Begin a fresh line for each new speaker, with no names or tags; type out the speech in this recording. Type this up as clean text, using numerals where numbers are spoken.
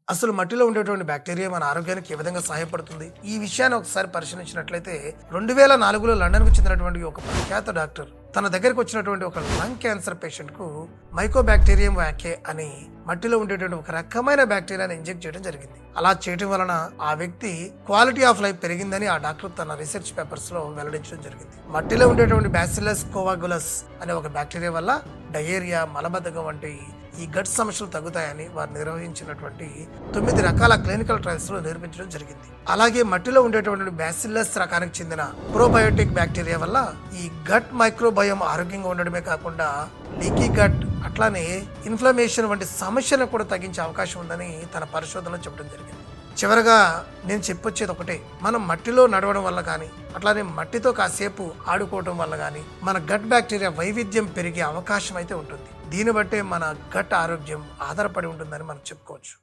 అసలు మట్టిలో ఉండేటువంటి బ్యాక్టీరియా మన ఆరోగ్యానికి ఏ విధంగా సహాయపడుతుంది? ఈ విషయాన్ని ఒకసారి పరిశీలించినట్లయితే 2004లో లండన్‌కు చెందినటువంటి ఒక ప్రఖ్యాత డాక్టర్ తన దగ్గరికి వచ్చినటువంటి ఒక లంగ్ క్యాన్సర్ పేషెంట్‌కు మైకోబాక్టీరియం వాకే అని మట్టిలో ఉండేటువంటి ఒక రకమైన బ్యాక్టీరియాని ఇంజెక్ట్ చేయడం జరిగింది. అలా చేయడం వలన ఆ వ్యక్తి క్వాలిటీ ఆఫ్ లైఫ్ పెరిగిందని ఆ డాక్టర్ తన రీసెర్చ్ పేపర్స్ లో వెల్లడించడం జరిగింది. మట్టిలో ఉండేటువంటి బ్యాసిల్లస్ కోవాగులస్ అనే ఒక బ్యాక్టీరియా వల్ల డయేరియా, మలబద్ధకం వంటి ఈ గట్ సమస్యలు తగ్గుతాయని వారు నిర్వహించినటువంటి 9 రకాల క్లినికల్ ట్రయల్స్ లో నిరూపించడం జరిగింది. అలాగే మట్టిలో ఉండేటువంటి బ్యాసిల్లస్ రకానికి చెందిన ప్రోబయోటిక్ బ్యాక్టీరియా వల్ల ఈ గట్ మైక్రోబయోమ్ ఆరోగ్యంగా ఉండడమే కాకుండా లీకీ గట్ అట్లానే ఇన్ఫ్లమేషన్ వంటి సమస్యలను కూడా తగ్గించే అవకాశం ఉందని తన పరిశోధనలో చెప్పడం జరిగింది. చివరగా నేను చెప్పొచ్చేది ఒకటే, మనం మట్టిలో నడవడం వల్ల కానీ అట్లానే మట్టితో కాసేపు ఆడుకోవడం వల్ల కానీ మన గట్ బ్యాక్టీరియా వైవిధ్యం పెరిగే అవకాశం అయితే ఉంటుంది. దీన్ని బట్టే మన గట్ ఆరోగ్యం ఆధారపడి ఉంటుందని మనం చెప్పుకోవచ్చు.